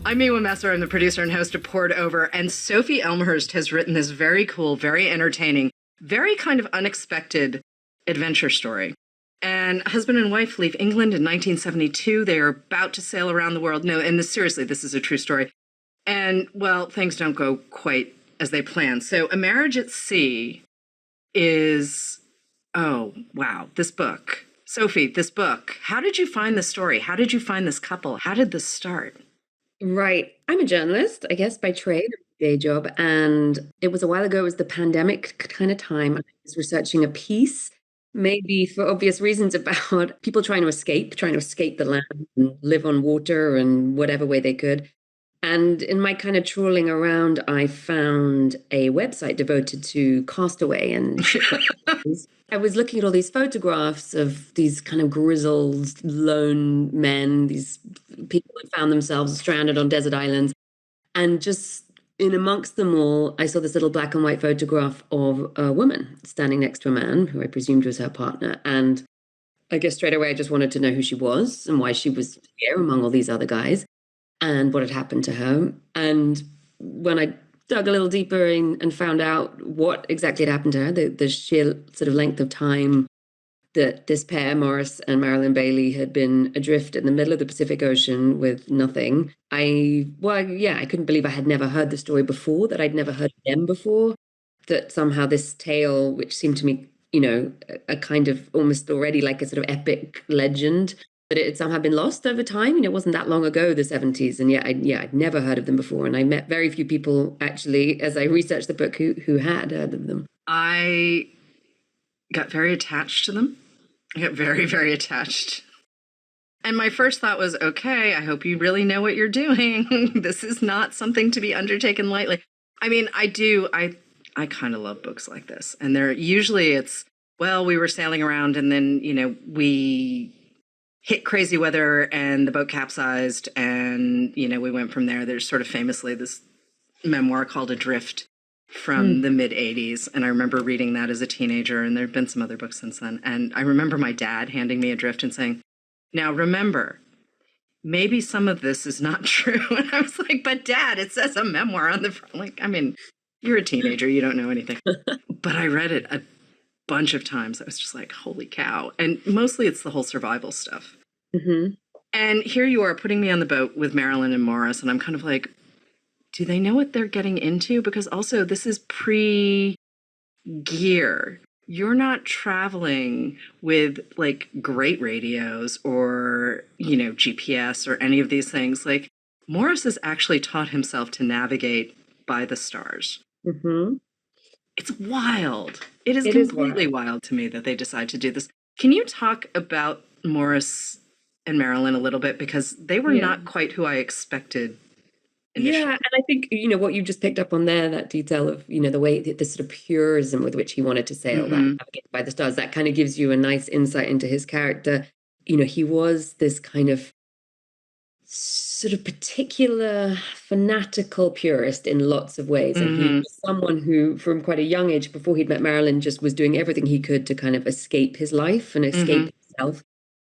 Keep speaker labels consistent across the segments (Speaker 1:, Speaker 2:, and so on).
Speaker 1: I'm Miwa Messer. I'm the producer and host of Poured Over. And Sophie Elmhirst has written this very cool, very entertaining, very kind of unexpected adventure story. And husband and wife leave England in 1972. They are about to sail around the world. No, and seriously, this is a true story. And, well, things don't go quite as they planned. So A Marriage at Sea is, oh, wow, this book. Sophie, this book. How did you find the story? How did you find this couple? How did this start?
Speaker 2: Right. I'm a journalist, I guess, by trade, day job. And it was a while ago, it was the pandemic kind of time. I was researching a piece, maybe for obvious reasons, about people trying to escape the land and live on water and whatever way they could. And in my kind of trawling around, I found a website devoted to castaway and shipwreck. I was looking at all these photographs of these kind of grizzled, lone men, these people that found themselves stranded on desert islands. And just in amongst them all, I saw this little black and white photograph of a woman standing next to a man who I presumed was her partner. And I guess straight away, I just wanted to know who she was and why she was here among all these other guys and what had happened to her. And when I dug a little deeper in and found out what exactly had happened to her, the sheer sort of length of time that this pair, Morris and Marilyn Bailey, had been adrift in the middle of the Pacific Ocean with nothing. I couldn't believe I had never heard the story before, that I'd never heard of them before, that somehow this tale, which seemed to me, a kind of almost already like a sort of epic legend, that it had somehow been lost over time. It wasn't that long ago, the 70s, and yet I'd never heard of them before. And I met very few people, actually, as I researched the book, who had heard of them.
Speaker 1: I got very attached to them. I got very, very attached. And my first thought was, okay, I hope you really know what you're doing. This is not something to be undertaken lightly. I mean, I kind of love books like this. And it's, well, we were sailing around and then, we hit crazy weather and the boat capsized and, we went from there. There's sort of famously this memoir called Adrift from the mid 80s. And I remember reading that as a teenager, and there have been some other books since then. And I remember my dad handing me Adrift and saying, now remember, maybe some of this is not true. And I was like, but Dad, it says a memoir on the front. Like, I mean, you're a teenager, you don't know anything. But I read it a bunch of times. I was just like, holy cow. And mostly it's the whole survival stuff.
Speaker 2: Mm-hmm.
Speaker 1: And here you are putting me on the boat with Marilyn and Morris, and I'm kind of like, do they know what they're getting into? Because also this is pre-gear. You're not traveling with like great radios or, GPS or any of these things. Like Morris has actually taught himself to navigate by the stars.
Speaker 2: Mm-hmm.
Speaker 1: It's wild. It is completely wild to me that they decide to do this. Can you talk about Morris and Marilyn a little bit? Because they were not quite who I expected initially.
Speaker 2: Yeah, and I think, what you just picked up on there, that detail of, the way, the sort of purism with which he wanted to sail, that navigate by the stars, that kind of gives you a nice insight into his character. He was this kind of sort of particular fanatical purist in lots of ways. And he was someone who, from quite a young age, before he'd met Marilyn, just was doing everything he could to kind of escape his life and escape himself.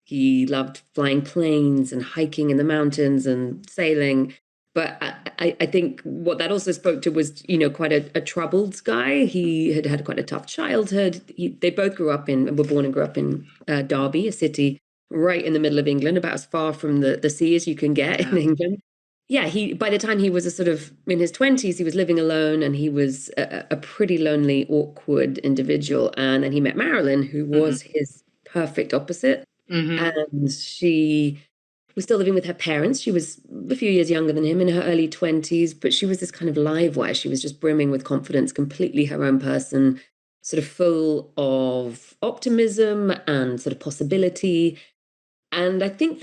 Speaker 2: He loved flying planes and hiking in the mountains and sailing. But I think what that also spoke to was, quite a troubled guy. He had had quite a tough childhood. They both were born and grew up in Derby, a city right in the middle of England, about as far from the sea as you can get in England. Yeah, by the time he was a sort of in his 20s, he was living alone, and he was a pretty lonely, awkward individual. And then he met Marilyn, who was his perfect opposite. And she was still living with her parents. She was a few years younger than him, in her early 20s, but she was this kind of live wire. She was just brimming with confidence, completely her own person, sort of full of optimism and sort of possibility. And I think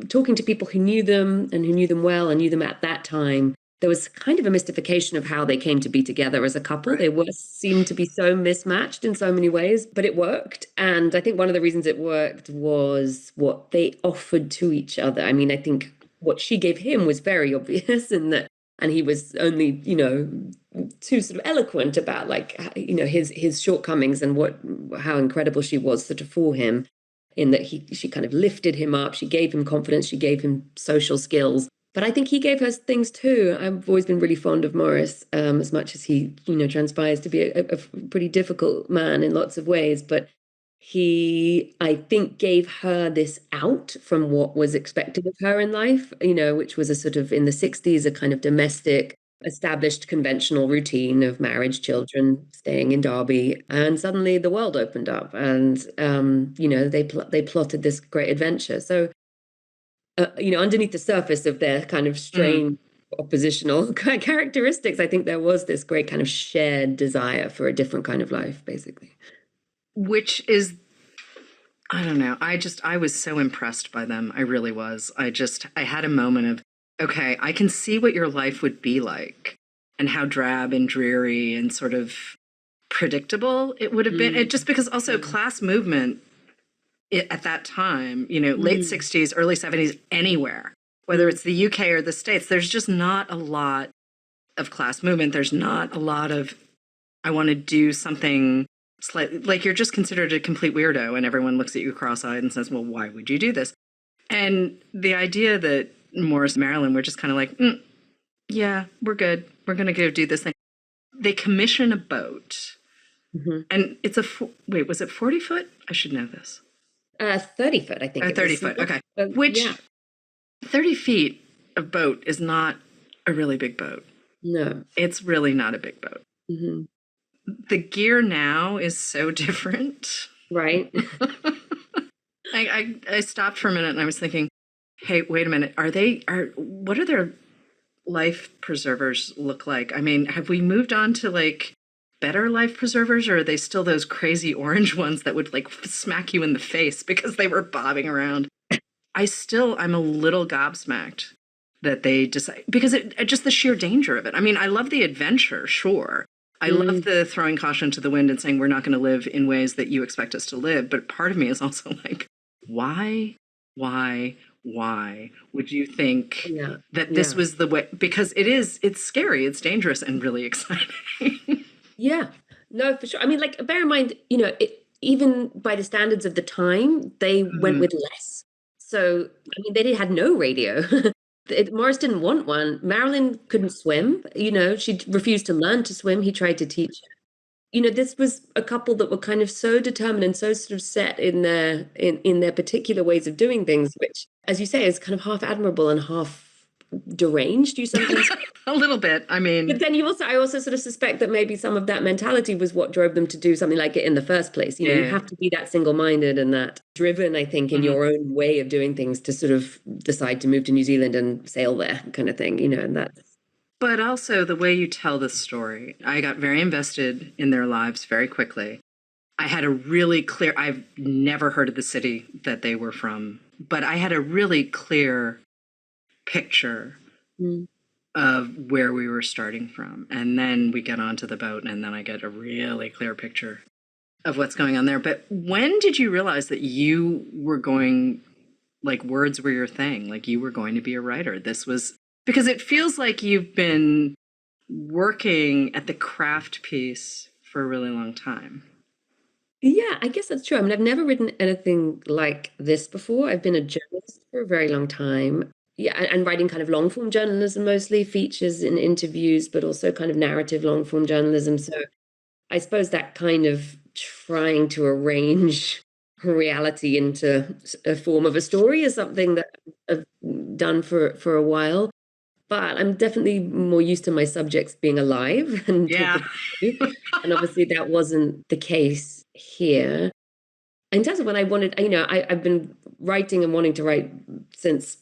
Speaker 2: talking to people who knew them and who knew them well and knew them at that time, there was kind of a mystification of how they came to be together as a couple. Right. They seemed to be so mismatched in so many ways, but it worked. And I think one of the reasons it worked was what they offered to each other. I mean, I think what she gave him was very obvious and he was only, too sort of eloquent about his shortcomings and how incredible she was sort of for him. in that she kind of lifted him up. She gave him confidence. She gave him social skills. But I think he gave her things too. I've always been really fond of Morris, as much as he, transpires to be a pretty difficult man in lots of ways. But he, I think, gave her this out from what was expected of her in life, which was a sort of, in the 60s, a kind of domestic, established conventional routine of marriage, children, staying in Derby. And suddenly the world opened up and, they plotted this great adventure. So, underneath the surface of their kind of strange oppositional characteristics, I think there was this great kind of shared desire for a different kind of life, basically.
Speaker 1: Which is, I don't know. I was so impressed by them. I really was. I had a moment of, okay, I can see what your life would be like and how drab and dreary and sort of predictable it would have been. It just because also class movement at that time, late 60s, early 70s, anywhere, whether it's the UK or the States, there's just not a lot of class movement. There's not a lot of, I want to do something slightly, like you're just considered a complete weirdo and everyone looks at you cross-eyed and says, well, why would you do this? And the idea that Morris and Marilyn were just kind of like, yeah, we're good. We're going to go do this thing. They commission a boat. And it's wait, was it 40 foot? I should know this.
Speaker 2: 30 foot, I think.
Speaker 1: Or 30 foot, okay. Which, 30 feet of boat is not a really big boat.
Speaker 2: No.
Speaker 1: It's really not a big boat. The gear now is so different.
Speaker 2: Right.
Speaker 1: I stopped for a minute and I was thinking, hey, wait a minute. What do their life preservers look like? I mean, have we moved on to like better life preservers, or are they still those crazy orange ones that would like smack you in the face because they were bobbing around? I'm a little gobsmacked that they decide, because just the sheer danger of it. I mean, I love the adventure, sure. I love the throwing caution to the wind and saying we're not going to live in ways that you expect us to live. But part of me is also like, why would you think that this was the way? Because it's scary, it's dangerous, and really exciting.
Speaker 2: Yeah, no, for sure. I mean, like, bear in mind, even by the standards of the time, they went with less. So, I mean, they had no radio. Morris didn't want one. Marilyn couldn't swim. She refused to learn to swim. He tried to teach her. This was a couple that were kind of so determined and so sort of set in their particular ways of doing things, which, as you say, is kind of half admirable and half deranged. You sometimes
Speaker 1: a little bit. I mean,
Speaker 2: but then I also sort of suspect that maybe some of that mentality was what drove them to do something like it in the first place. You have to be that single-minded and that driven, I think, in your own way of doing things to sort of decide to move to New Zealand and sail there, kind of thing. And that's.
Speaker 1: But also the way you tell the story, I got very invested in their lives very quickly. I had a really clear. I've never heard of the city that they were from, but I had a really clear picture of where we were starting from. And then we get onto the boat and then I get a really clear picture of what's going on there. But when did you realize that you were going, like, words were your thing, like you were going to be a writer? This was, because it feels like you've been working at the craft piece for a really long time.
Speaker 2: Yeah, I guess that's true. I mean, I've never written anything like this before. I've been a journalist for a very long time. Yeah, and writing kind of long form journalism, mostly features and interviews, but also kind of narrative long form journalism. So I suppose that kind of trying to arrange reality into a form of a story is something that I've done for a while. But I'm definitely more used to my subjects being alive and and obviously that wasn't the case here. In terms of when I wanted, I've been writing and wanting to write since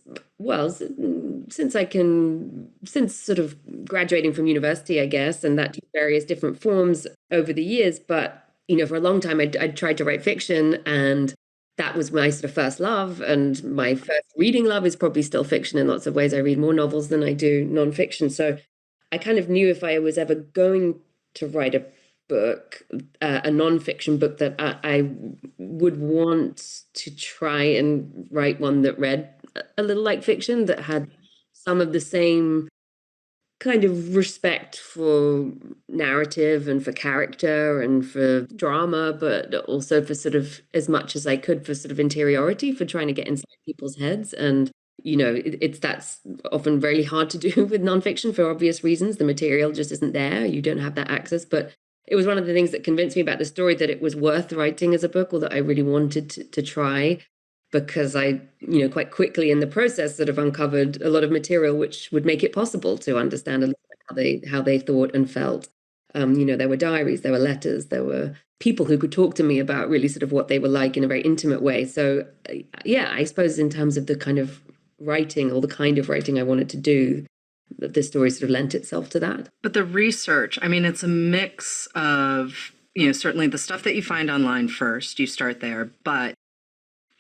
Speaker 2: sort of graduating from university, I guess, and that took various different forms over the years. But, for a long time, I'd tried to write fiction, and that was my sort of first love. And my first reading love is probably still fiction in lots of ways. I read more novels than I do nonfiction. So I kind of knew if I was ever going to write a book, a nonfiction book, that I would want to try and write one that read a little like fiction, that had some of the same kind of respect for narrative and for character and for drama, but also for sort of as much as I could for sort of interiority, for trying to get inside people's heads. And, that's often really hard to do with nonfiction for obvious reasons. The material just isn't there. You don't have that access. But it was one of the things that convinced me about the story that it was worth writing as a book, or that I really wanted to try, because I, quite quickly in the process sort of uncovered a lot of material which would make it possible to understand a little bit how they thought and felt. There were diaries, there were letters, there were people who could talk to me about really sort of what they were like in a very intimate way. So, yeah, I suppose in terms of the kind of writing, or the kind of writing I wanted to do, that this story sort of lent itself to that.
Speaker 1: But the research, I mean, it's a mix of, certainly the stuff that you find online first, you start there. But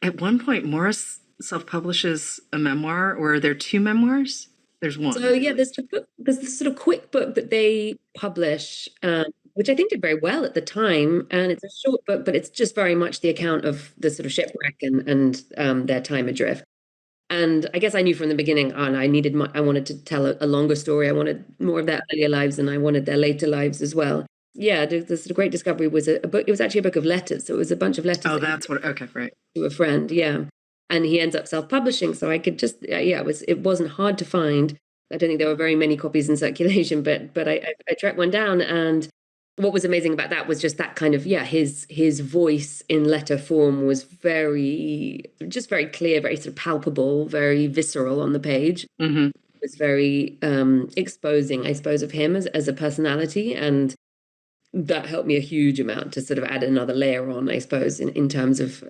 Speaker 1: at one point, Morris self-publishes a memoir, or are there two memoirs? There's one.
Speaker 2: So yeah, there's this sort of quick book that they publish, which I think did very well at the time, and it's a short book, but it's just very much the account of the sort of shipwreck and their time adrift. And I guess I knew from the beginning on I wanted to tell a longer story. I wanted more of their earlier lives, and I wanted their later lives as well. Yeah, the sort of great discovery was a book. It was actually a book of letters, so it was a bunch of letters.
Speaker 1: Oh, that's what. Okay, right.
Speaker 2: To a friend, yeah. And he ends up self-publishing, so I could just it wasn't hard to find. I don't think there were very many copies in circulation, but I tracked one down, and what was amazing about that was just that kind of his voice in letter form was very clear, very sort of palpable, very visceral on the page.
Speaker 1: Mm-hmm.
Speaker 2: It was very exposing, I suppose, of him as a personality, and that helped me a huge amount to sort of add another layer on, I suppose, in terms of,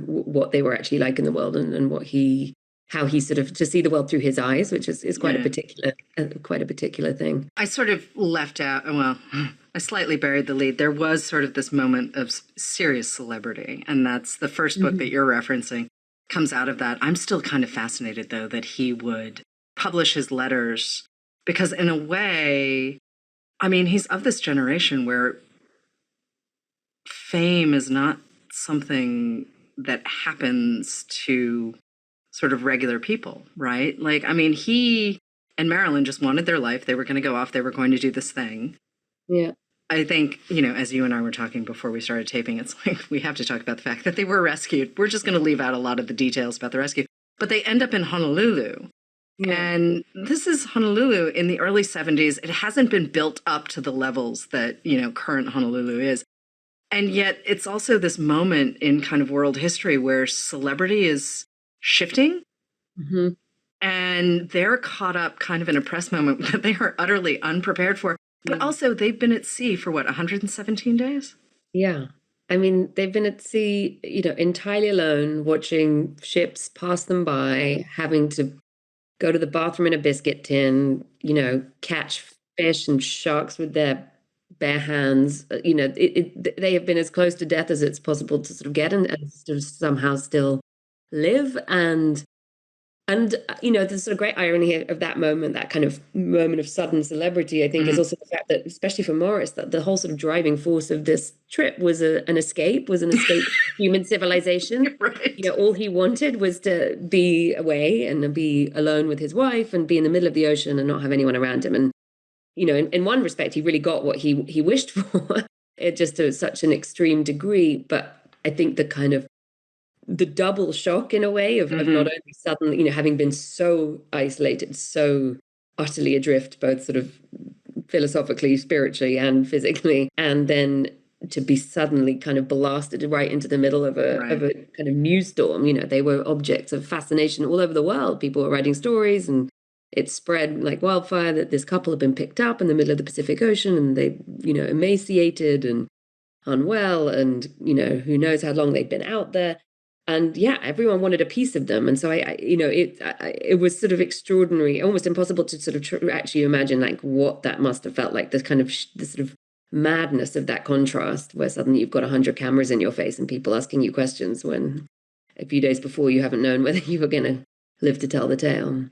Speaker 2: what they were actually like in the world, and how he sort of, to see the world through his eyes, which is quite a particular thing.
Speaker 1: I sort of left out, well, I slightly buried the lead. There was sort of this moment of serious celebrity, and that's the first book that you're referencing comes out of that. I'm still kind of fascinated, though, that he would publish his letters, because in a way, I mean, he's of this generation where fame is not something that happens to sort of regular people, right? Like, I mean, he and Marilyn just wanted their life. They were going to go off. They were going to do this thing.
Speaker 2: Yeah.
Speaker 1: I think, as you and I were talking before we started taping, it's like we have to talk about the fact that they were rescued. We're just going to leave out a lot of the details about the rescue. But they end up in Honolulu. Yeah. And this is Honolulu in the early 70s. It hasn't been built up to the levels that, current Honolulu is. And yet it's also this moment in kind of world history where celebrity is shifting.
Speaker 2: Mm-hmm.
Speaker 1: And they're caught up kind of in a press moment that they are utterly unprepared for. But also they've been at sea for 117 days?
Speaker 2: Yeah. I mean, they've been at sea, entirely alone, watching ships pass them by, having to go to the bathroom in a biscuit tin, catch fish and sharks with their bare hands. They have been as close to death as it's possible to sort of get, and sort of somehow still live. And the sort of great irony of that moment, that kind of moment of sudden celebrity, I think, is also the fact that, especially for Morris, that the whole sort of driving force of this trip was an escape from human civilization.
Speaker 1: Right.
Speaker 2: All he wanted was to be away and be alone with his wife and be in the middle of the ocean and not have anyone around him. And, in one respect, he really got what he wished for, it just to such an extreme degree. But I think the double shock, in a way, of not only suddenly, having been so isolated, so utterly adrift, both sort of philosophically, spiritually, and physically, and then to be suddenly kind of blasted right into the middle of a kind of news storm. They were objects of fascination all over the world. People were writing stories, and it spread like wildfire that this couple had been picked up in the middle of the Pacific Ocean, and they, emaciated and unwell, and, who knows how long they'd been out there. And everyone wanted a piece of them. And so it was sort of extraordinary, almost impossible to sort of actually imagine like what that must have felt like, this kind of the sort of madness of that contrast, where suddenly you've got 100 cameras in your face and people asking you questions when a few days before you haven't known whether you were going to live to tell the tale.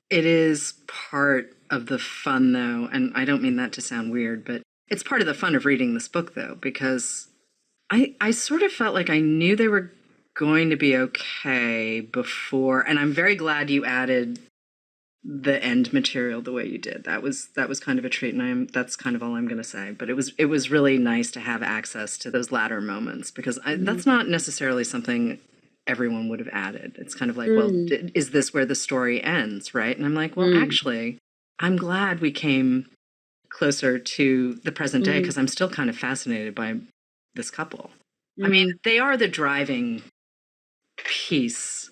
Speaker 1: It is part of the fun, though, and I don't mean that to sound weird, but it's part of the fun of reading this book, though, because I sort of felt like I knew they were going to be okay before, and I'm very glad you added the end material the way you did. That was kind of a treat, and that's kind of all I'm going to say. But it was really nice to have access to those latter moments, because that's not necessarily something everyone would have added. It's kind of like, well, is this where the story ends, right? And I'm like, well, actually, I'm glad we came closer to the present day, because I'm still kind of fascinated by this couple. I mean, they are the driving piece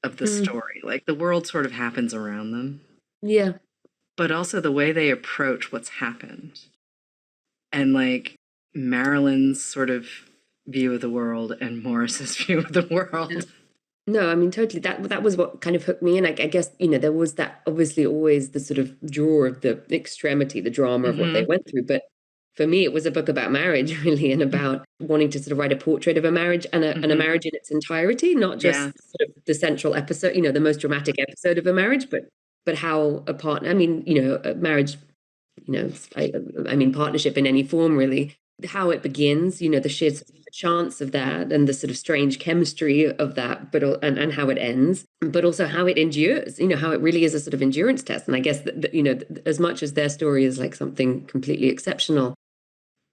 Speaker 1: of the story. Like, the world sort of happens around them.
Speaker 2: Yeah.
Speaker 1: But also the way they approach what's happened. And like Marilyn's sort of view of the world and Morris's view of the world.
Speaker 2: No, I mean, totally. That was what kind of hooked me in. I guess, there was that obviously always the sort of draw of the extremity, the drama of what they went through. But for me, it was a book about marriage, really, and about wanting to sort of write a portrait of a marriage and a marriage in its entirety, not just sort of the central episode, the most dramatic episode of a marriage, but how a partner, I mean, a marriage, I mean, partnership in any form, really, how it begins, the sheer chance of that and the sort of strange chemistry of that, but and how it ends, but also how it endures, how it really is a sort of endurance test. And I guess that as much as their story is like something completely exceptional,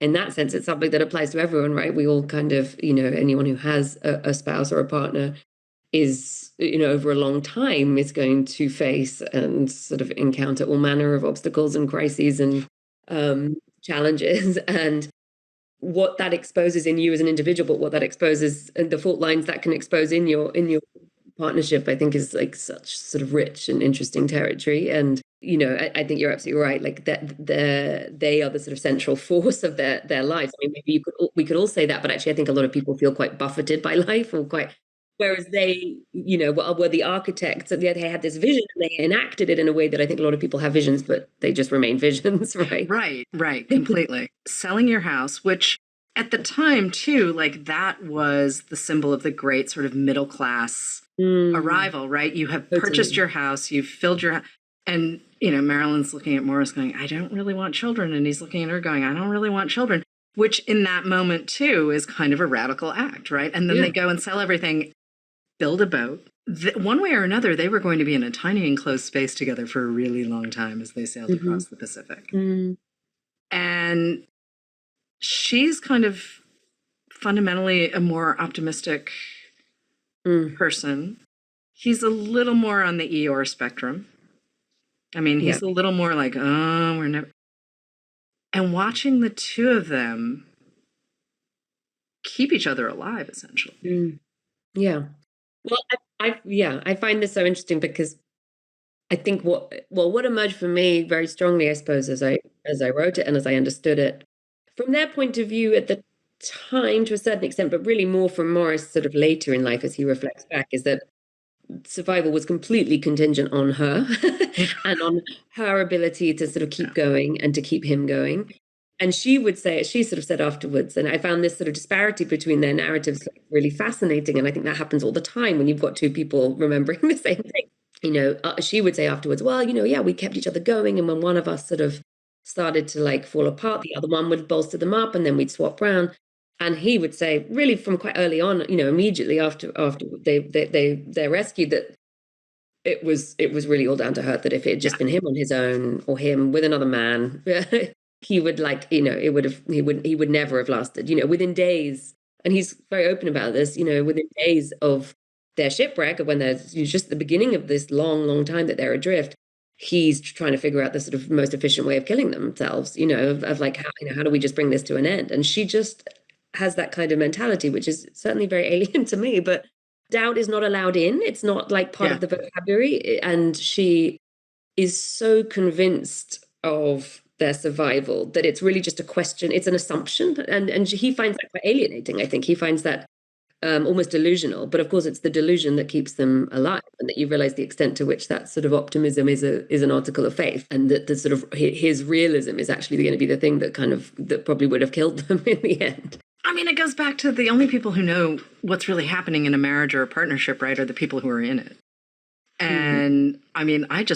Speaker 2: in that sense, it's something that applies to everyone, right? We all kind of, anyone who has a spouse or a partner is, over a long time is going to face and sort of encounter all manner of obstacles and crises and challenges. And what that exposes in you as an individual, but what that exposes and the fault lines that can expose in your partnership, I think is like such sort of rich and interesting territory. And I think you're absolutely right. Like that, they are the sort of central force of their lives. I mean, maybe we could all say that, but actually, I think a lot of people feel quite buffeted by life, or quite. Whereas they, were the architects, and they had this vision, and they enacted it in a way that I think a lot of people have visions, but they just remain visions, right?
Speaker 1: Right, completely. Selling your house, which at the time too, like that was the symbol of the great sort of middle class arrival, right? You have purchased your house, you've filled your house, and Marilyn's looking at Morris going, I don't really want children, and he's looking at her going, I don't really want children, which in that moment too is kind of a radical act, right? And then they go and sell everything, build a boat. One way or another, they were going to be in a tiny enclosed space together for a really long time as they sailed across the Pacific. And she's kind of fundamentally a more optimistic person. He's a little more on the Eeyore spectrum. I mean, he's a little more like, oh, we're never. And watching the two of them keep each other alive, essentially.
Speaker 2: Yeah. Well, I find this so interesting because I think what emerged for me very strongly, I suppose, as I wrote it and as I understood it, from their point of view at the time to a certain extent, but really more from Morris sort of later in life as he reflects back, is that survival was completely contingent on her and on her ability to sort of keep going and to keep him going. And she sort of said afterwards, and I found this sort of disparity between their narratives really fascinating. And I think that happens all the time when you've got two people remembering the same thing. She would say afterwards, well, yeah, we kept each other going. And when one of us sort of started to like fall apart, the other one would bolster them up, and then we'd swap around. And he would say, really from quite early on, immediately after they're rescued, that it was really all down to her, that if it had just been him on his own or him with another man, he would he would never have lasted, within days. And he's very open about this, within days of their shipwreck, when there's just the beginning of this long, long time that they're adrift, he's trying to figure out the sort of most efficient way of killing themselves, of like, how do we just bring this to an end? And she just has that kind of mentality, which is certainly very alien to me, but doubt is not allowed in. It's not like part of the vocabulary. And she is so convinced of their survival that it's really just a question. It's an assumption. And he finds that quite alienating. I think he finds that almost delusional. But of course, it's the delusion that keeps them alive, and that you realize the extent to which that sort of optimism is an article of faith, and that the sort of his realism is actually going to be the thing that probably would have killed them in the end.
Speaker 1: I mean, it goes back to the only people who know what's really happening in a marriage or a partnership, right, are the people who are in it. And I mean, I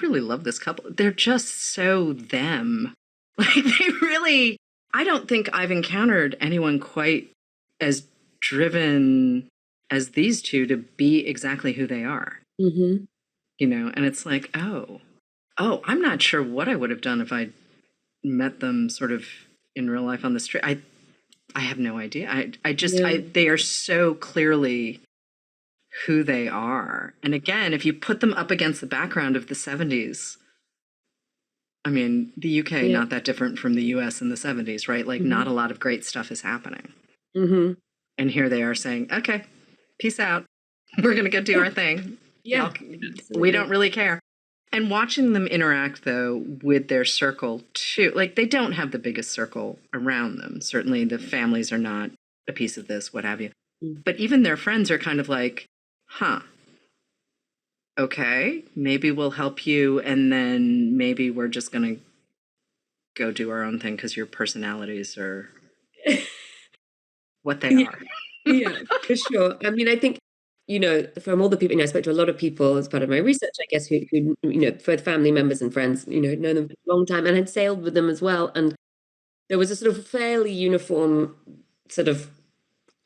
Speaker 1: really love this couple. They're just so them. Like, they really, I don't think I've encountered anyone quite as driven as these two to be exactly who they are. and it's like, oh, I'm not sure what I would have done if I met them sort of in real life on the street. I have no idea. They are so clearly who they are. And again, if you put them up against the background of the 70s, I mean, the UK, not that different from the US in the 70s, right? Like, not a lot of great stuff is happening. And here they are saying, okay, peace out. We're going to go do our thing.
Speaker 2: Yeah.
Speaker 1: We don't really care. And watching them interact, though, with their circle, too, like, they don't have the biggest circle around them. Certainly the families are not a piece of this, what have you. But even their friends are kind of like, huh, okay, maybe we'll help you, and then maybe we're just going to go do our own thing because your personalities are what they are.
Speaker 2: Yeah, for sure. I mean, I think, from all the people, I spoke to a lot of people as part of my research, I guess, who both family members and friends, know them for a long time and had sailed with them as well. And there was a sort of fairly uniform sort of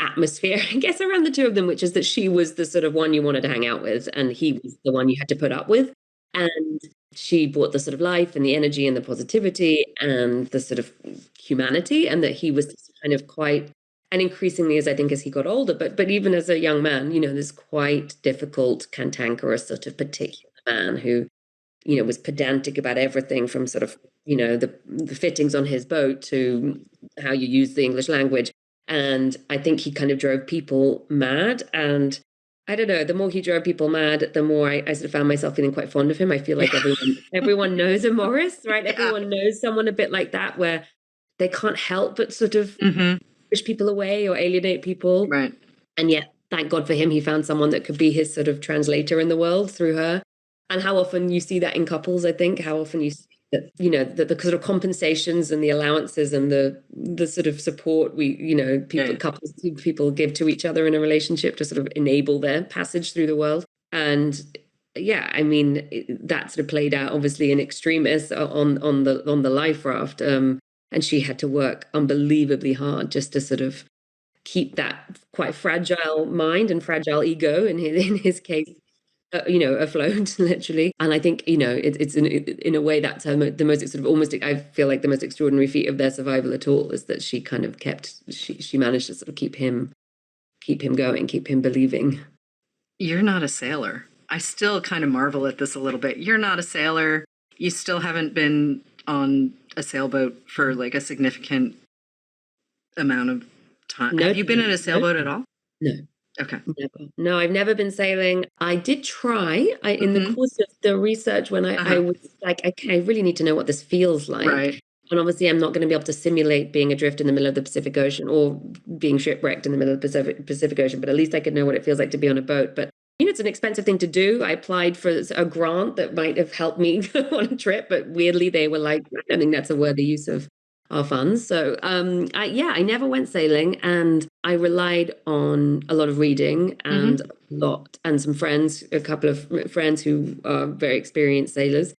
Speaker 2: atmosphere, I guess, around the two of them, which is that she was the sort of one you wanted to hang out with, and he was the one you had to put up with. And she brought the sort of life and the energy and the positivity and the sort of humanity, and that he was this kind of quite, and increasingly as I think as he got older, but even as a young man, this quite difficult, cantankerous sort of particular man who, was pedantic about everything from sort of, the fittings on his boat to how you use the English language. And I think he kind of drove people mad. And I don't know, the more he drove people mad, the more I sort of found myself feeling quite fond of him. I feel like everyone knows a Morris, right? Yeah. Everyone knows someone a bit like that, where they can't help but sort of push people away or alienate people.
Speaker 1: Right.
Speaker 2: And yet, thank God for him, he found someone that could be his sort of translator in the world through her. And how often you see that in couples, I think, how often you see that, the sort of compensations and the allowances and the sort of support couples, people give to each other in a relationship to sort of enable their passage through the world. And yeah, I mean, that sort of played out obviously in extremis on the life raft. And she had to work unbelievably hard just to sort of keep that quite fragile mind and fragile ego in his case, afloat, literally. And I think, it's in a way that's the most sort of almost, I feel like the most extraordinary feat of their survival at all is that she kind of she managed to sort of keep him going, keep him believing.
Speaker 1: You're not a sailor. I still kind of marvel at this a little bit. You're not a sailor. You still haven't been on a sailboat for like a significant amount of time. Have you been in a sailboat at all?
Speaker 2: No.
Speaker 1: Okay.
Speaker 2: No, I've never been sailing. I did try in the course of the research when I was like, okay, I really need to know what this feels like.
Speaker 1: Right.
Speaker 2: And obviously I'm not going to be able to simulate being adrift in the middle of the Pacific Ocean or being shipwrecked in the middle of the Pacific Ocean, but at least I could know what it feels like to be on a boat. But it's an expensive thing to do. I applied for a grant that might have helped me go on a trip, but weirdly they were like, I don't think that's a worthy use of our funds. So I never went sailing, and I relied on a lot of reading and some friends, a couple of friends who are very experienced sailors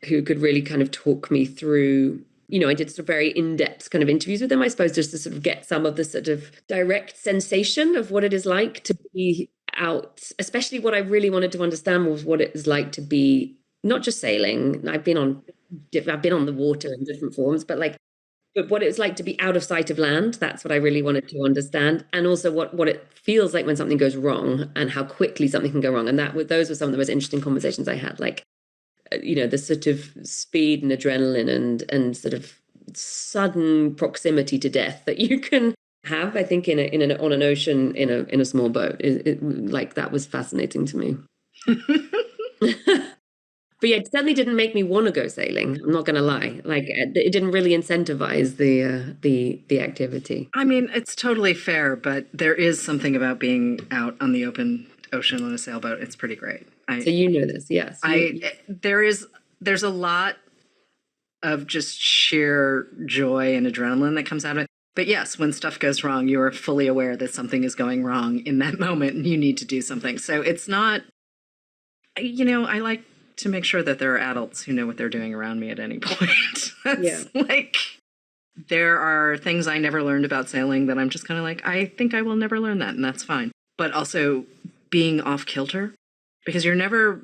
Speaker 2: who could really kind of talk me through. I did sort of very in-depth kind of interviews with them, I suppose, just to sort of get some of the sort of direct sensation of what it is like to be out. Especially what I really wanted to understand was what it is like to be not just sailing. I've been on the water in different forms, but what it's like to be out of sight of land. That's what I really wanted to understand. And also what it feels like when something goes wrong and how quickly something can go wrong. And those were some of the most interesting conversations I had. The sort of speed and adrenaline and sort of sudden proximity to death that you can have, I think, on an ocean in a small boat. That was fascinating to me. But yeah, it certainly didn't make me want to go sailing. I'm not going to lie. It didn't really incentivize the activity.
Speaker 1: I mean, it's totally fair, but there is something about being out on the open ocean on a sailboat. It's pretty great.
Speaker 2: So you know this, yes.
Speaker 1: There's a lot of just sheer joy and adrenaline that comes out of it. But yes, when stuff goes wrong, you are fully aware that something is going wrong in that moment and you need to do something. So it's not, I like to make sure that there are adults who know what they're doing around me at any point. There are things I never learned about sailing that I'm just kind of like, I think I will never learn that, and that's fine. But also being off kilter, because you're never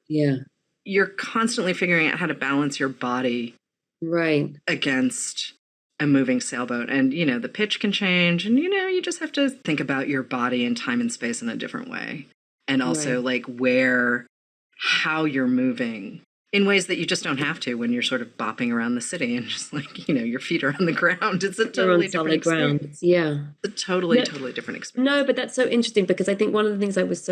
Speaker 2: Yeah.
Speaker 1: you're constantly figuring out how to balance your body
Speaker 2: Right.
Speaker 1: against a moving sailboat. And, the pitch can change. And, you just have to think about your body and time and space in a different way. And also,
Speaker 2: Right.
Speaker 1: like, how you're moving in ways that you just don't have to when you're sort of bopping around the city and just like, your feet are on the ground. It's a
Speaker 2: You're on
Speaker 1: totally different
Speaker 2: solid ground.
Speaker 1: experience.
Speaker 2: Yeah.
Speaker 1: It's a totally,
Speaker 2: No,
Speaker 1: totally different experience.
Speaker 2: no, but that's so interesting because I think one of the things I was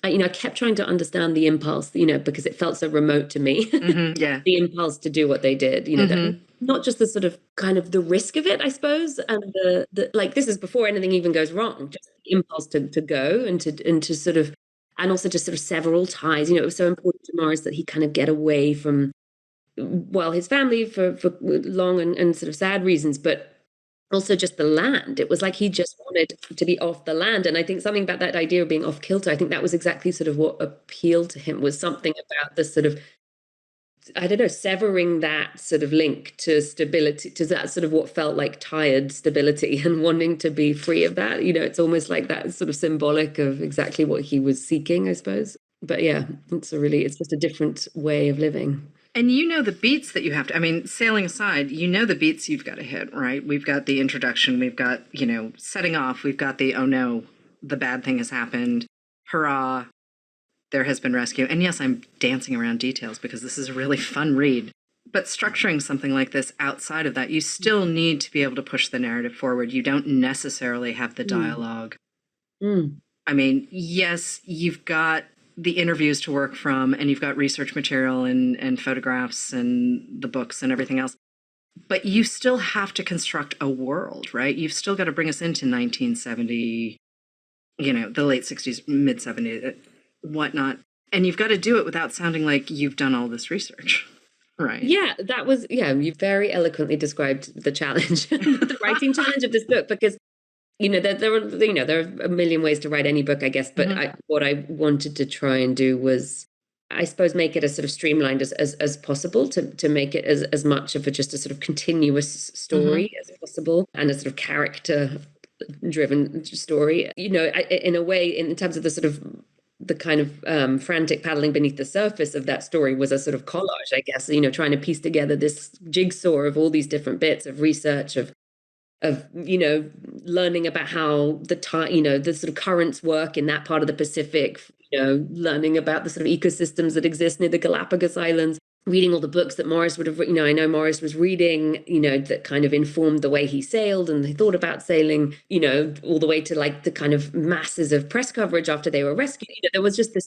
Speaker 2: I kept trying to understand the impulse, because it felt so remote to me.
Speaker 1: Yeah.
Speaker 2: The impulse to do what they did, that not just the sort of kind of the risk of it, I suppose, and the like this is before anything even goes wrong, just the impulse to go and to sort of, and also just sort of sever all ties. It was so important to Morris that he kind of get away from, well, his family for long and sort of sad reasons, but also just the land. It was like he just wanted to be off the land. And I think something about that idea of being off kilter, I think that was exactly sort of what appealed to him, was something about the sort of, I don't know, severing that sort of link to stability, to that sort of what felt like tired stability, and wanting to be free of that. It's almost like that sort of symbolic of exactly what he was seeking, I suppose. But yeah, it's just a different way of living.
Speaker 1: And the beats that you have to, I mean, sailing aside, the beats you've got to hit, right? We've got the introduction, we've got, setting off, we've got the, oh no, the bad thing has happened, hurrah, there has been rescue. And yes, I'm dancing around details because this is a really fun read. But structuring something like this outside of that, you still need to be able to push the narrative forward. You don't necessarily have the dialogue. I mean, yes, you've got the interviews to work from, and you've got research material and photographs and the books and everything else. But you still have to construct a world, right? You've still got to bring us into 1970, the late 60s, mid 70s, whatnot. And you've got to do it without sounding like you've done all this research, right?
Speaker 2: Yeah, you very eloquently described the challenge, the writing challenge of this book, because there are a million ways to write any book, I guess, but what I wanted to try and do was, I suppose, make it as sort of streamlined as possible, to make it as much of just a sort of continuous story as possible, and a sort of character driven story, in a way, in terms of the sort of the kind of frantic paddling beneath the surface of that story was a sort of collage, I guess, trying to piece together this jigsaw of all these different bits of research, of learning about how the sort of currents work in that part of the Pacific, learning about the sort of ecosystems that exist near the Galapagos Islands, reading all the books that Morris would have, I know Morris was reading, that kind of informed the way he sailed and he thought about sailing, all the way to like the kind of masses of press coverage after they were rescued. There was just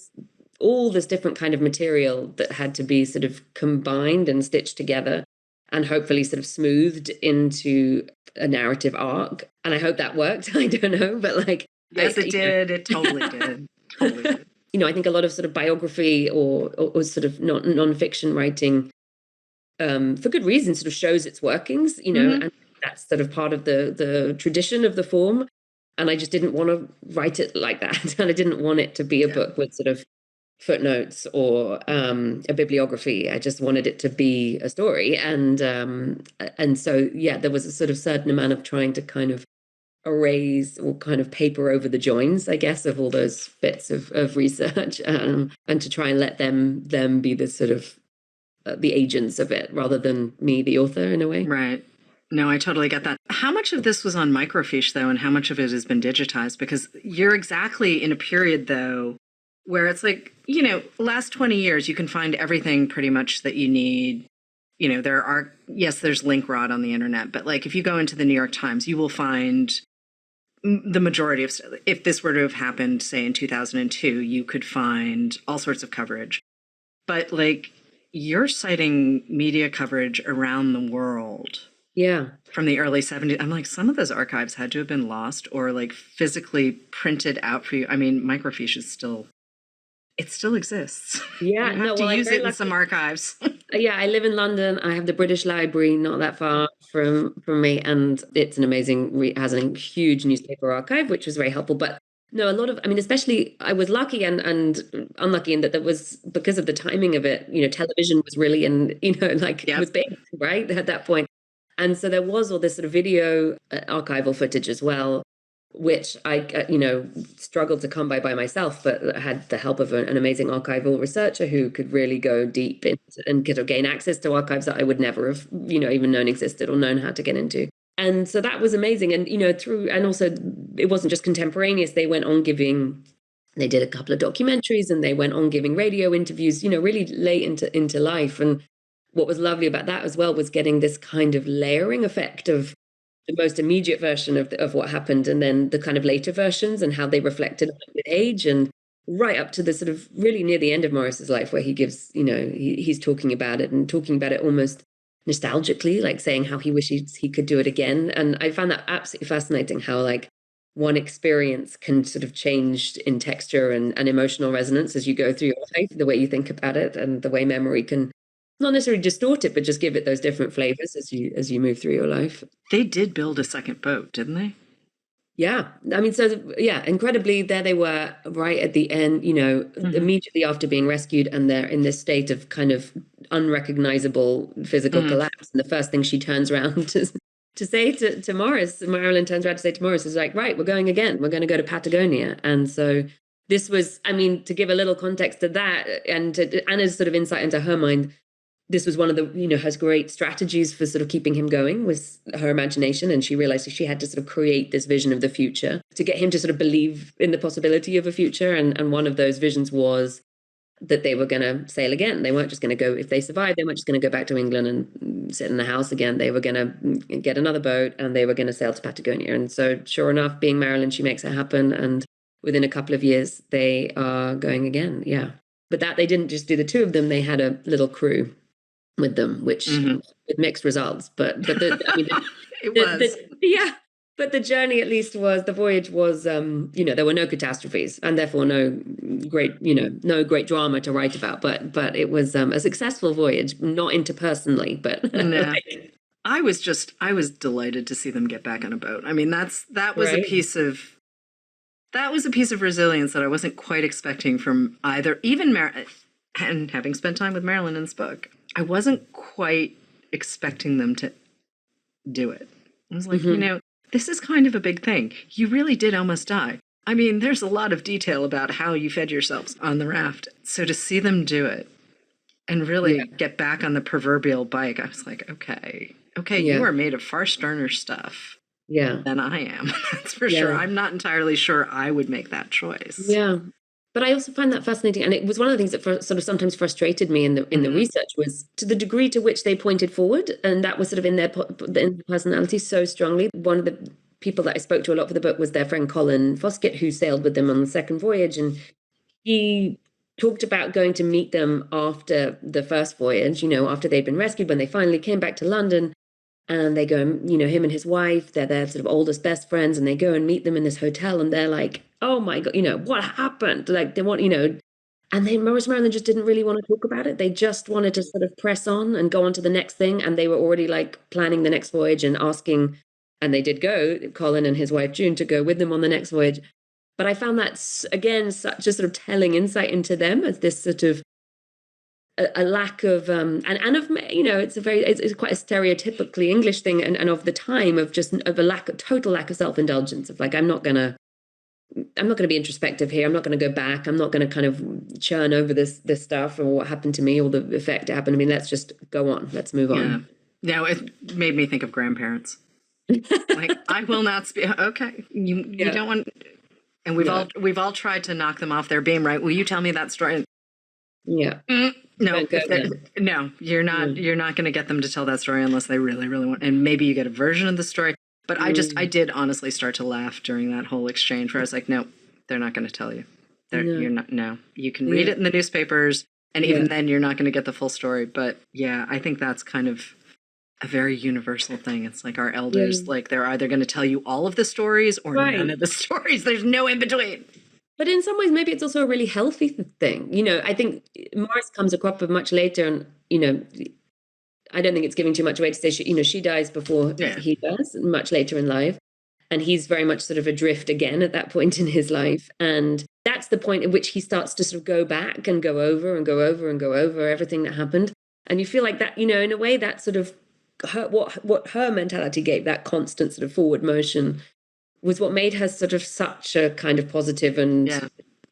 Speaker 2: all this different kind of material that had to be sort of combined and stitched together and hopefully sort of smoothed into a narrative arc. And I hope that worked. I don't know, but like,
Speaker 1: yes, it did. It totally did. Totally did.
Speaker 2: I think a lot of sort of biography or sort of non-fiction writing, for good reason, sort of shows its workings, and that's sort of part of the tradition of the form. And I just didn't want to write it like that. And I didn't want it to be a book with sort of footnotes or a bibliography. I just wanted it to be a story. And so, yeah, there was a sort of certain amount of trying to kind of erase or kind of paper over the joins, I guess, of all those bits of research, and to try and let them be the sort of the agents of it rather than me, the author, in a way.
Speaker 1: Right. No, I totally get that. How much of this was on microfiche, though, and how much of it has been digitized? Because you're exactly in a period, though, where it's like, last 20 years, you can find everything pretty much that you need. There's link rot on the internet, but like if you go into the New York Times, you will find the majority of, if this were to have happened, say in 2002, you could find all sorts of coverage. But like you're citing media coverage around the world.
Speaker 2: Yeah.
Speaker 1: From the early 70s. I'm like, some of those archives had to have been lost or like physically printed out for you. I mean, microfiche is still, it still exists.
Speaker 2: Yeah.
Speaker 1: You have to use it in some archives.
Speaker 2: Yeah, I live in London. I have the British Library not that far from me, and it's an amazing, has a huge newspaper archive, which was very helpful. But no, a lot of, I mean, especially I was lucky and unlucky in that there was, because of the timing of it, television was really it was big, right, at that point. And so there was all this sort of video archival footage as well. which I, struggled to come by myself, but had the help of an amazing archival researcher who could really go deep into and kind of gain access to archives that I would never have, even known existed or known how to get into. And so that was amazing. And, and also it wasn't just contemporaneous. They did a couple of documentaries and they went on giving radio interviews, really late into life. And what was lovely about that as well was getting this kind of layering effect of the most immediate version of what happened and then the kind of later versions and how they reflected on it with age, and right up to the sort of really near the end of Morris's life where he gives, he's talking about it and talking about it almost nostalgically, like saying how he wishes he could do it again. And I found that absolutely fascinating, how like one experience can sort of change in texture and emotional resonance as you go through your life, the way you think about it and the way memory can not necessarily distort it, but just give it those different flavors as you move through your life.
Speaker 1: They did build a second boat, didn't they?
Speaker 2: Yeah. I mean, incredibly, there they were right at the end, immediately after being rescued, and they're in this state of kind of unrecognizable physical collapse. And the first thing she turns around to say to Morris, Marilyn turns around to say to Morris, is like, right, we're going again. We're going to go to Patagonia. And so this was, I mean, to give a little context to that and to Anna's sort of insight into her mind, this was one of the, her great strategies for sort of keeping him going was her imagination. And she realized that she had to sort of create this vision of the future to get him to sort of believe in the possibility of a future. And one of those visions was that they were going to sail again. They weren't just going to go, if they survived, they weren't just going to go back to England and sit in the house again. They were going to get another boat and they were going to sail to Patagonia. And so sure enough, being Marilyn, she makes it happen. And within a couple of years, they are going again. Yeah. But that they didn't just do the two of them. They had a little crew with them, which with mixed results, but but the journey at least was, the voyage was, there were no catastrophes and therefore no great drama to write about, but it was a successful voyage, not interpersonally, but
Speaker 1: no. I was delighted to see them get back on a boat. I mean, that was a piece of resilience that I wasn't quite expecting from either, even and having spent time with Marilyn in this book, I wasn't quite expecting them to do it. I was like, this is kind of a big thing. You really did almost die. I mean, there's a lot of detail about how you fed yourselves on the raft. So to see them do it and really get back on the proverbial bike, I was like, okay, you are made of far sterner stuff than I am. That's for sure. I'm not entirely sure I would make that choice.
Speaker 2: Yeah. But I also find that fascinating, and it was one of the things that sort of sometimes frustrated me in the research was to the degree to which they pointed forward, and that was sort of in their personality so strongly. One of the people that I spoke to a lot for the book was their friend Colin Foskett, who sailed with them on the second voyage, and he talked about going to meet them after the first voyage, after they'd been rescued, when they finally came back to London. And they go, him and his wife, they're their sort of oldest best friends, and they go and meet them in this hotel, and they're like, oh my God, what happened? Like they want, and then Morris and Marilyn just didn't really want to talk about it. They just wanted to sort of press on and go on to the next thing. And they were already like planning the next voyage and asking, and they did go, Colin and his wife June, to go with them on the next voyage. But I found that, again, such a sort of telling insight into them as this sort of a lack of it's quite a stereotypically English thing and of the time of a total lack of self-indulgence of like, I'm not gonna be introspective here. I'm not gonna go back. I'm not gonna kind of churn over this stuff or what happened to me or the effect it happened to me. Let's just go on. Let's move on.
Speaker 1: No, it made me think of grandparents. Like, I will not speak. Okay, you don't want. And we've all tried to knock them off their beam, right? Will you tell me that story?
Speaker 2: Yeah.
Speaker 1: No, you're not. You're not going to get them to tell that story unless they really, really want. And maybe you get a version of the story. But I did honestly start to laugh during that whole exchange where I was like, no, they're not going to tell you. You're not. No, you can read it in the newspapers, and even then, you're not going to get the full story. But yeah, I think that's kind of a very universal thing. It's like our elders, like they're either going to tell you all of the stories or none of the stories. There's no in between.
Speaker 2: But in some ways, maybe it's also a really healthy thing. I think Morris comes a crop of much later, and I don't think it's giving too much away to say she dies before he does, much later in life, and he's very much sort of adrift again at that point in his life, and that's the point at which he starts to sort of go back and go over and go over and go over everything that happened, and you feel like that, in a way, that sort of what her mentality gave, that constant sort of forward motion, was what made her sort of such a kind of positive and,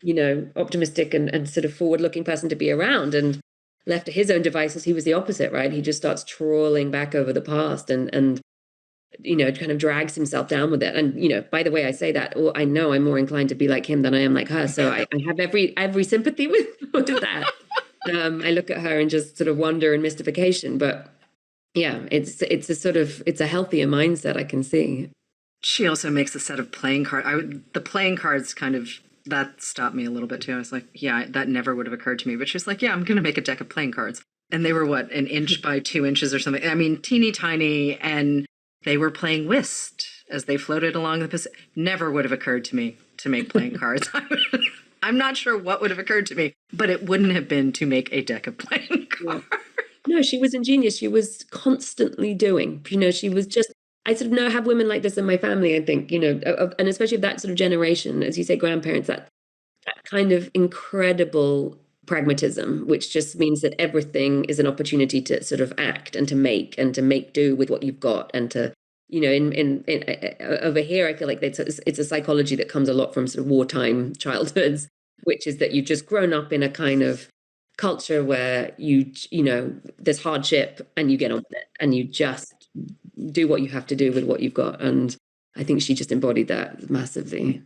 Speaker 1: Yeah.
Speaker 2: optimistic and sort of forward-looking person to be around. And left to his own devices, he was the opposite, right? He just starts trawling back over the past and kind of drags himself down with it. And, by the way, I say that, I know I'm more inclined to be like him than I am like her. So I have every sympathy with that. I look at her and just sort of wonder and mystification. But yeah, it's a healthier mindset, I can see.
Speaker 1: She also makes a set of playing cards. The playing cards kind of, that stopped me a little bit too. I was like, yeah, that never would have occurred to me. But she's like, yeah, I'm going to make a deck of playing cards. And they were what, an inch by 2 inches or something. I mean, teeny tiny. And they were playing whist as they floated along the Pacific. Never would have occurred to me to make playing cards. I'm not sure what would have occurred to me, but it wouldn't have been to make a deck of playing cards.
Speaker 2: Yeah. No, she was ingenious. She was constantly doing. She was just. I sort of have women like this in my family, I think, and especially of that sort of generation, as you say, grandparents, that kind of incredible pragmatism, which just means that everything is an opportunity to sort of act and to make do with what you've got. And to, in over here, I feel like it's a psychology that comes a lot from sort of wartime childhoods, which is that you've just grown up in a kind of culture where there's hardship and you get on with it and you just do what you have to do with what you've got. And I think she just embodied that massively.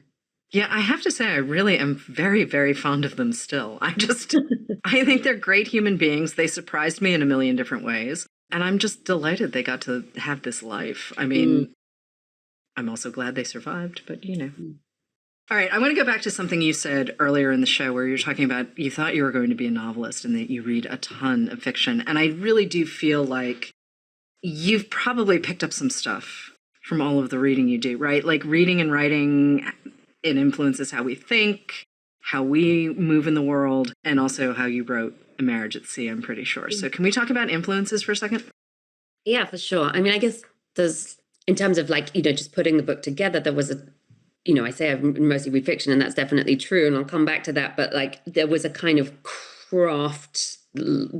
Speaker 1: Yeah, I have to say, I really am very, very fond of them still. I think they're great human beings. They surprised me in a million different ways. And I'm just delighted they got to have this life. I mean, I'm also glad they survived, but All right, I want to go back to something you said earlier in the show where you were talking about you thought you were going to be a novelist and that you read a ton of fiction. And I really do feel like you've probably picked up some stuff from all of the reading you do, right? Like reading and writing, it influences how we think, how we move in the world, and also how you wrote A Marriage at Sea, I'm pretty sure. So can we talk about influences for a second?
Speaker 2: Yeah, for sure. I mean, I guess there's, in terms of like, just putting the book together, there was I say I've mostly read fiction, and that's definitely true. And I'll come back to that. But like, there was a kind of craft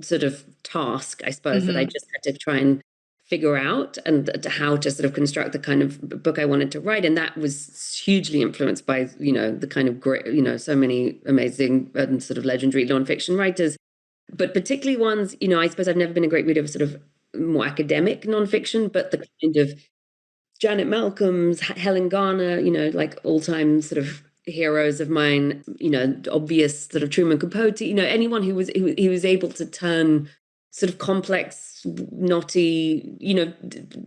Speaker 2: sort of task, I suppose, that I just had to try and figure out, and how to sort of construct the kind of book I wanted to write. And that was hugely influenced by, the kind of great, so many amazing and sort of legendary nonfiction writers, but particularly ones, I suppose I've never been a great reader of sort of more academic nonfiction, but the kind of Janet Malcolm's, Helen Garner, like all-time sort of heroes of mine, obvious sort of Truman Capote, anyone who was able to turn sort of complex, knotty,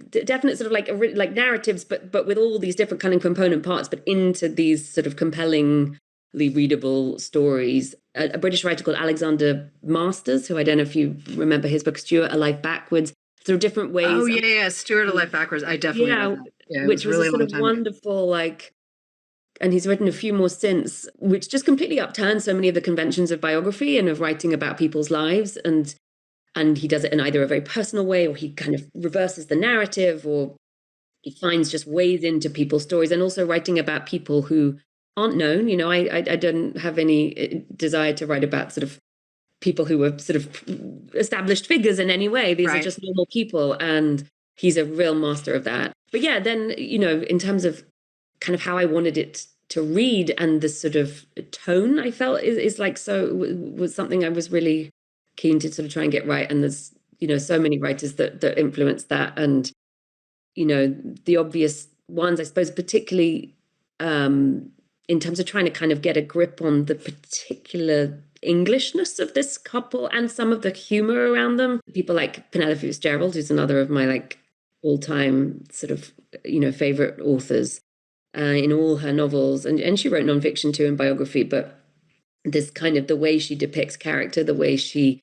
Speaker 2: definite sort of like narratives, but with all these different kind of component parts, but into these sort of compellingly readable stories. A British writer called Alexander Masters, who I don't know if you remember his book, Stuart, A Life Backwards, sort of different ways.
Speaker 1: Oh, yeah, Stuart, A Life Backwards. I definitely read that. Yeah,
Speaker 2: which was really a sort of wonderful, and he's written a few more since, which just completely upturns so many of the conventions of biography and of writing about people's lives. And he does it in either a very personal way, or he kind of reverses the narrative, or he finds just ways into people's stories, and also writing about people who aren't known. I don't have any desire to write about sort of people who were sort of established figures in any way. These are just normal people, and he's a real master of that. But yeah, then, in terms of kind of how I wanted it to read, and the sort of tone I felt is like, so was something I was really keen to sort of try and get right. And there's, so many writers that influence that. And, the obvious ones, I suppose, particularly in terms of trying to kind of get a grip on the particular Englishness of this couple and some of the humor around them. People like Penelope Fitzgerald, who's another of my like all-time sort of, favorite authors in all her novels. And she wrote nonfiction too, and biography, but this kind of the way she depicts character, the way she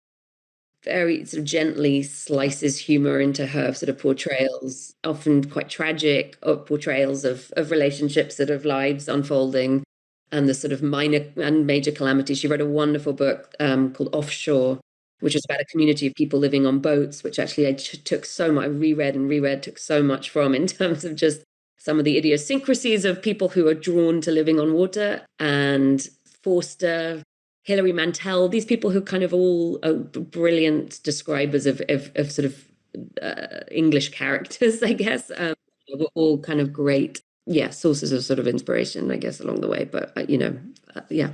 Speaker 2: very sort of gently slices humor into her sort of portrayals, often quite tragic portrayals of relationships, sort of lives unfolding, and the sort of minor and major calamities. She wrote a wonderful book called Offshore, which was about a community of people living on boats, which actually I took so much, I reread, took so much from, in terms of just some of the idiosyncrasies of people who are drawn to living on water. And Forster, Hilary, Mantel, these people who kind of all are brilliant describers of sort of English characters, I guess, were all kind of great sources of sort of inspiration, I guess, along the way. But, yeah.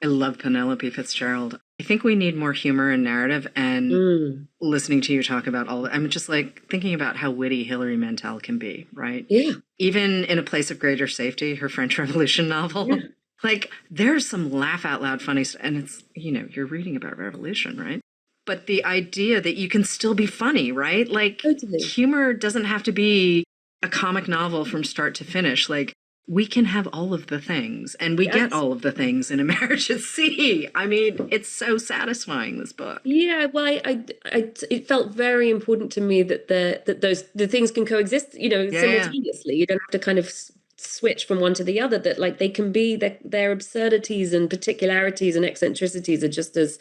Speaker 1: I love Penelope Fitzgerald. I think we need more humor and narrative, and listening to you talk about I'm just like thinking about how witty Hilary Mantel can be, right?
Speaker 2: Yeah.
Speaker 1: Even in A Place of Greater Safety, her French Revolution novel. Yeah. Like, there's some laugh out loud funny stuff, and it's, you're reading about revolution, right? But the idea that you can still be funny, right? Like, totally. Humor doesn't have to be a comic novel from start to finish. Like, we can have all of the things, and we get all of the things in A Marriage at Sea. I mean, it's so satisfying, this book.
Speaker 2: Yeah, well, it felt very important to me that the things can coexist, simultaneously. You don't have to kind of switch from one to the other. That like they can be their absurdities and particularities and eccentricities are just as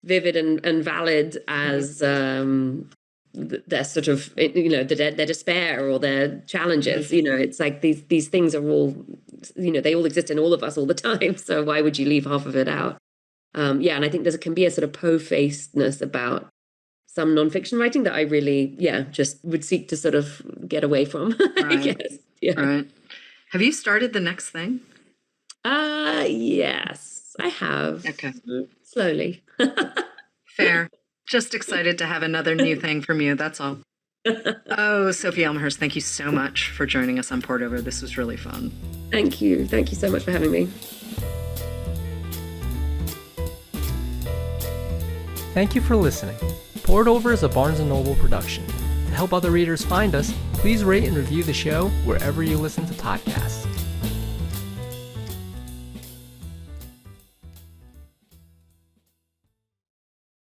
Speaker 2: vivid and valid as their sort of their despair or their challenges. It's like these things are all they all exist in all of us all the time, so why would you leave half of it out? And I think there can be a sort of po-facedness about some nonfiction writing that I really just would seek to sort of get away from.
Speaker 1: Right.
Speaker 2: I guess. Yeah.
Speaker 1: Right. Have you started the next thing?
Speaker 2: Yes, I have.
Speaker 1: Okay.
Speaker 2: Slowly.
Speaker 1: Fair. Just excited to have another new thing from you, that's all. Oh, Sophie Elmhirst, thank you so much for joining us on Port Over. This was really fun.
Speaker 2: Thank you. Thank you so much for having me.
Speaker 3: Thank you for listening. Port Over is a Barnes & Noble production. To help other readers find us, please rate and review the show wherever you listen to podcasts.